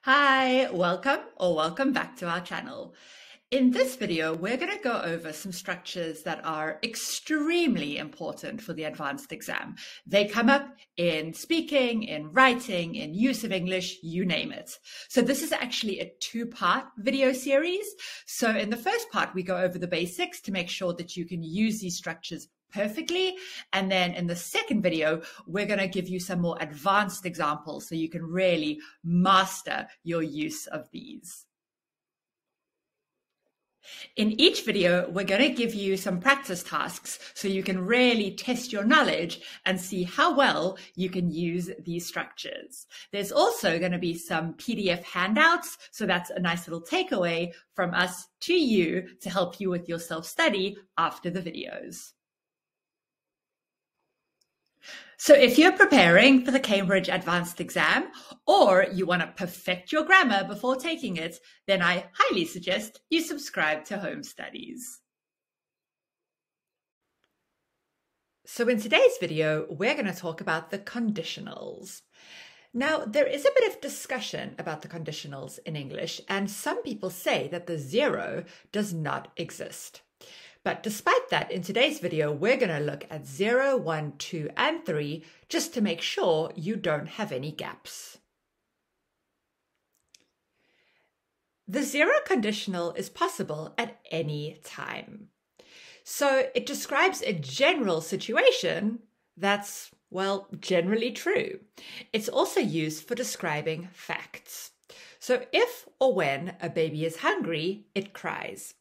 Hi, welcome back to our channel. In this video, we're going to go over some structures that are extremely important for the advanced exam. They come up in speaking, in writing, in use of English, you name it. So this is actually a two-part video series. So in the first part, we go over the basics to make sure that you can use these structures perfectly. And then in the second video, we're going to give you some more advanced examples so you can really master your use of these. In each video, we're going to give you some practice tasks so you can really test your knowledge and see how well you can use these structures. There's also going to be some PDF handouts, so that's a nice little takeaway from us to you to help you with your self-study after the videos. So if you're preparing for the Cambridge Advanced Exam or you want to perfect your grammar before taking it, then I highly suggest you subscribe to Home Studies. So in today's video, we're going to talk about the conditionals. Now, there is a bit of discussion about the conditionals in English, and some people say that the zero does not exist. But despite that, in today's video, we're going to look at 0, 1, 2, and 3 just to make sure you don't have any gaps. The zero conditional is possible at any time. So it describes a general situation that's, well, generally true. It's also used for describing facts. So if or when a baby is hungry, it cries.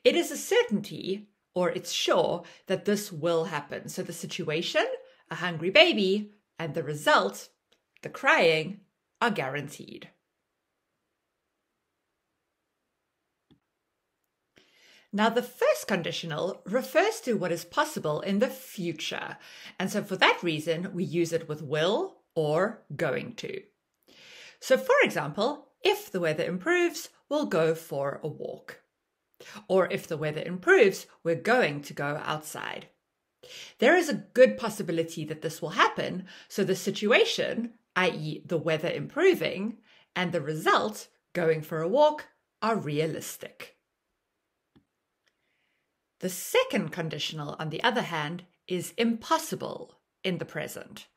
It is a certainty, or it's sure, that this will happen. So the situation, a hungry baby, and the result, the crying, are guaranteed. Now, the first conditional refers to what is possible in the future. And so for that reason, we use it with will or going to. So for example, if the weather improves, we'll go for a walk. Or if the weather improves, we're going to go outside. There is a good possibility that this will happen, so the situation, i.e. the weather improving, and the result, going for a walk, are realistic. The second conditional, on the other hand, is impossible in the present.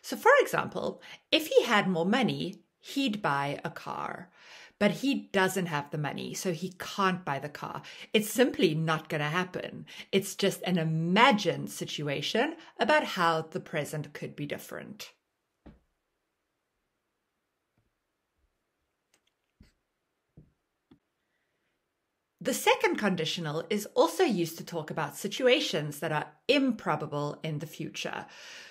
So for example, if he had more money, he'd buy a car. But he doesn't have the money, so he can't buy the car. It's simply not going to happen. It's just an imagined situation about how the present could be different. The second conditional is also used to talk about situations that are improbable in the future.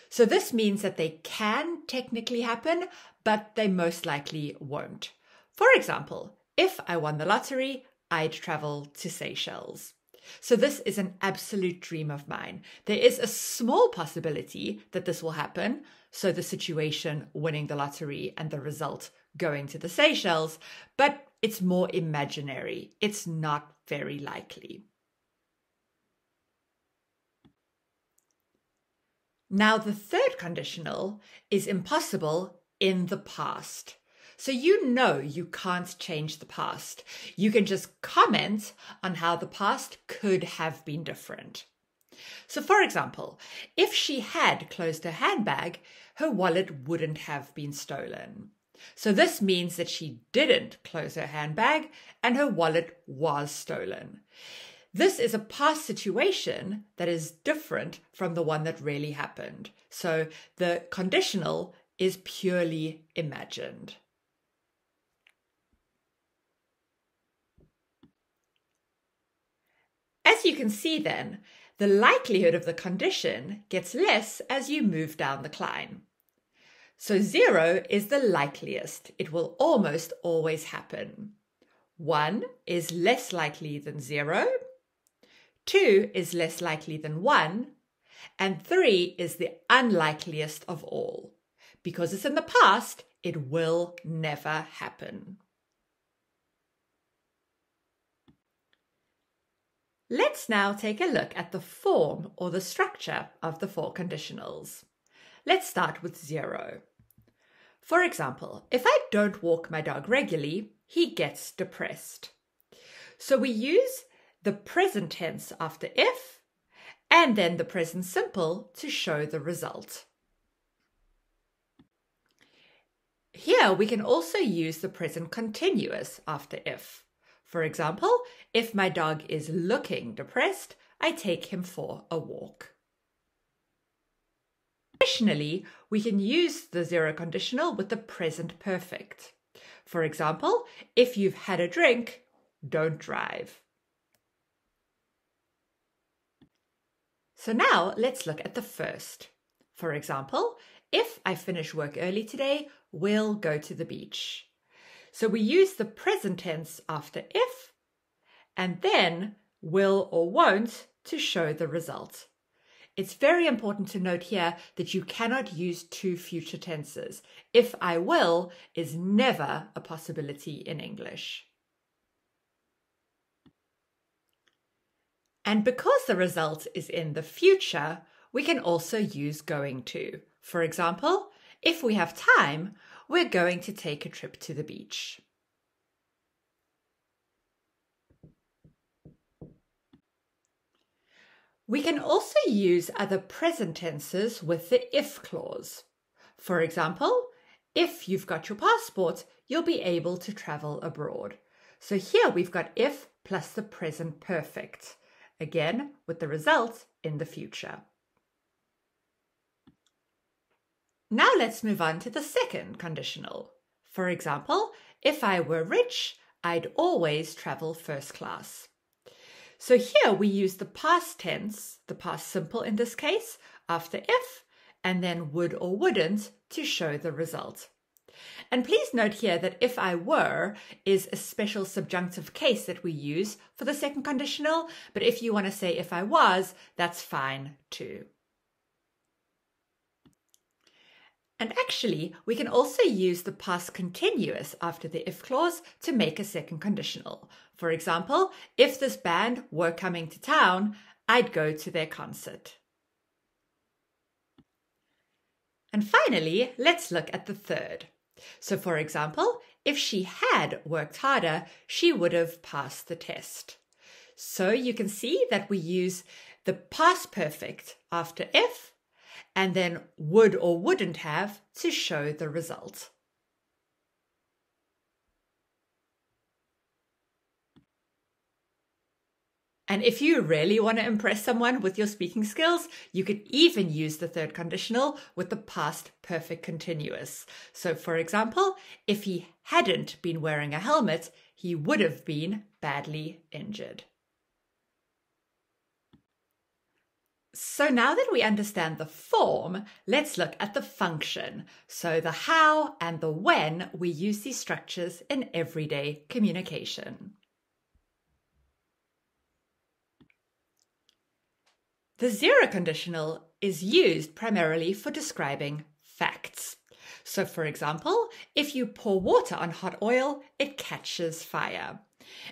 So this means that they can technically happen, but they most likely won't. For example, if I won the lottery, I'd travel to Seychelles. So this is an absolute dream of mine. There is a small possibility that this will happen, so the situation winning the lottery and the result going to the Seychelles, but it's more imaginary. It's not very likely. Now, the third conditional is impossible in the past. So you know you can't change the past. You can just comment on how the past could have been different. So for example, if she had closed her handbag, her wallet wouldn't have been stolen. So this means that she didn't close her handbag and her wallet was stolen. This is a past situation that is different from the one that really happened. So the conditional is purely imagined. As you can see then, the likelihood of the condition gets less as you move down the cline. So 0 is the likeliest. It will almost always happen. 1 is less likely than 0. 2 is less likely than 1. And 3 is the unlikeliest of all. Because it's in the past, it will never happen. Let's now take a look at the form or the structure of the four conditionals. Let's start with 0. For example, if I don't walk my dog regularly, he gets depressed. So we use the present tense after if and then the present simple to show the result. Here we can also use the present continuous after if. For example, if my dog is looking depressed, I take him for a walk. Additionally, we can use the zero conditional with the present perfect. For example, if you've had a drink, don't drive. So now let's look at the first. For example, if I finish work early today, we'll go to the beach. So we use the present tense after if and then will or won't to show the result. It's very important to note here that you cannot use two future tenses. If I will is never a possibility in English. And because the result is in the future, we can also use going to. For example, if we have time, we're going to take a trip to the beach. We can also use other present tenses with the if clause. For example, if you've got your passport, you'll be able to travel abroad. So here we've got if plus the present perfect, again with the result in the future. Now let's move on to the second conditional. For example, if I were rich, I'd always travel first class. So here we use the past tense, the past simple in this case, after if, and then would or wouldn't to show the result. And please note here that if I were is a special subjunctive case that we use for the second conditional, but if you want to say if I was, that's fine too. And actually, we can also use the past continuous after the if clause to make a second conditional. For example, if this band were coming to town, I'd go to their concert. And finally, let's look at the third. So for example, if she had worked harder, she would have passed the test. So you can see that we use the past perfect after if, and then would or wouldn't have to show the result. And if you really want to impress someone with your speaking skills, you could even use the third conditional with the past perfect continuous. So for example, if he hadn't been wearing a helmet, he would have been badly injured. So now that we understand the form, let's look at the function. So the how and the when we use these structures in everyday communication. The zero conditional is used primarily for describing facts. So for example, if you pour water on hot oil, it catches fire.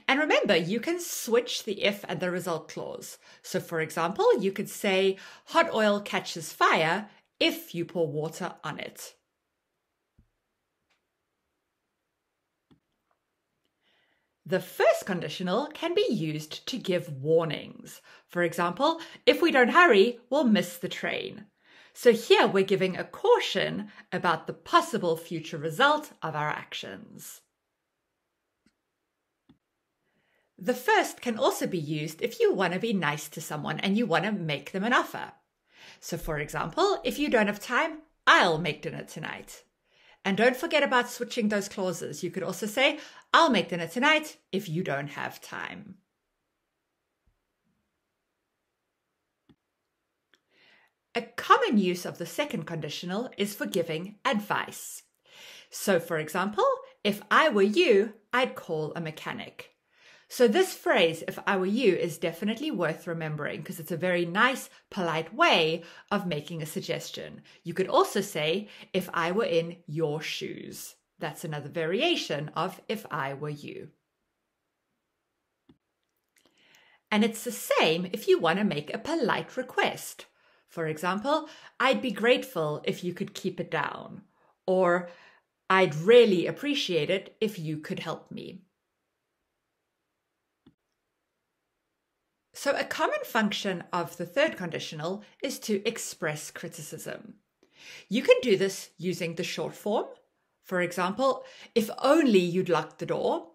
And remember, you can switch the if and the result clause. So for example, you could say hot oil catches fire if you pour water on it. The first conditional can be used to give warnings. For example, if we don't hurry, we'll miss the train. So here we're giving a caution about the possible future result of our actions. The first can also be used if you want to be nice to someone and you want to make them an offer. So for example, if you don't have time, I'll make dinner tonight. And don't forget about switching those clauses. You could also say, I'll make dinner tonight if you don't have time. A common use of the second conditional is for giving advice. So for example, if I were you, I'd call a mechanic. So this phrase, if I were you, is definitely worth remembering because it's a very nice, polite way of making a suggestion. You could also say, if I were in your shoes. That's another variation of if I were you. And it's the same if you want to make a polite request. For example, I'd be grateful if you could keep it down. Or I'd really appreciate it if you could help me. So a common function of the third conditional is to express criticism. You can do this using the short form. For example, if only you'd locked the door.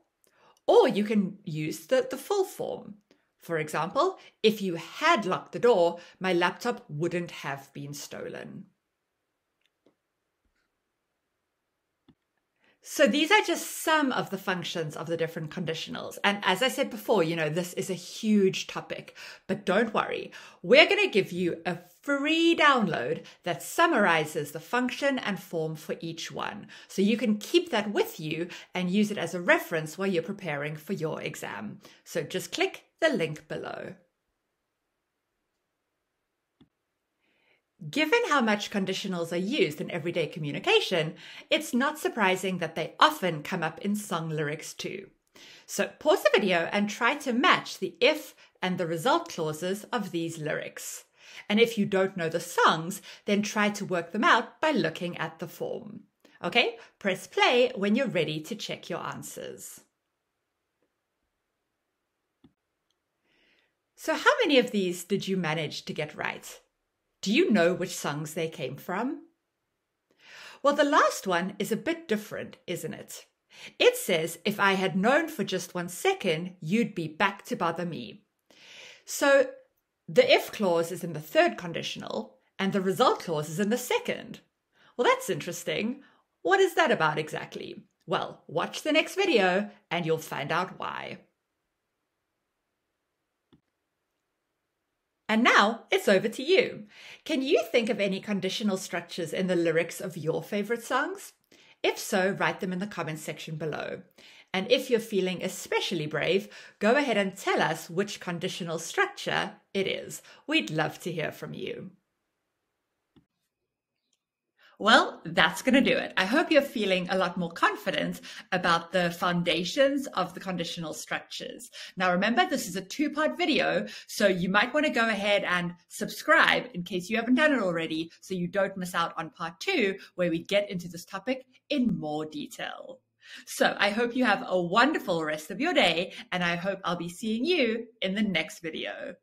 Or you can use the full form. For example, if you had locked the door, my laptop wouldn't have been stolen. So these are just some of the functions of the different conditionals. And as I said before, this is a huge topic, but don't worry. We're going to give you a free download that summarizes the function and form for each one. So you can keep that with you and use it as a reference while you're preparing for your exam. So just click the link below. Given how much conditionals are used in everyday communication, it's not surprising that they often come up in song lyrics too. So pause the video and try to match the if and the result clauses of these lyrics. And if you don't know the songs, then try to work them out by looking at the form. Okay, press play when you're ready to check your answers. So how many of these did you manage to get right? Do you know which songs they came from? Well, the last one is a bit different, isn't it? It says, if I had known for just 1 second, you'd be back to bother me. So the if clause is in the third conditional and the result clause is in the second. Well, that's interesting. What is that about exactly? Well, watch the next video and you'll find out why. And now it's over to you. Can you think of any conditional structures in the lyrics of your favorite songs? If so, write them in the comments section below. And if you're feeling especially brave, go ahead and tell us which conditional structure it is. We'd love to hear from you. Well, that's going to do it. I hope you're feeling a lot more confident about the foundations of the conditional structures. Now, remember, this is a 2-part video, so you might want to go ahead and subscribe in case you haven't done it already, so you don't miss out on part 2, where we get into this topic in more detail. So I hope you have a wonderful rest of your day, and I hope I'll be seeing you in the next video.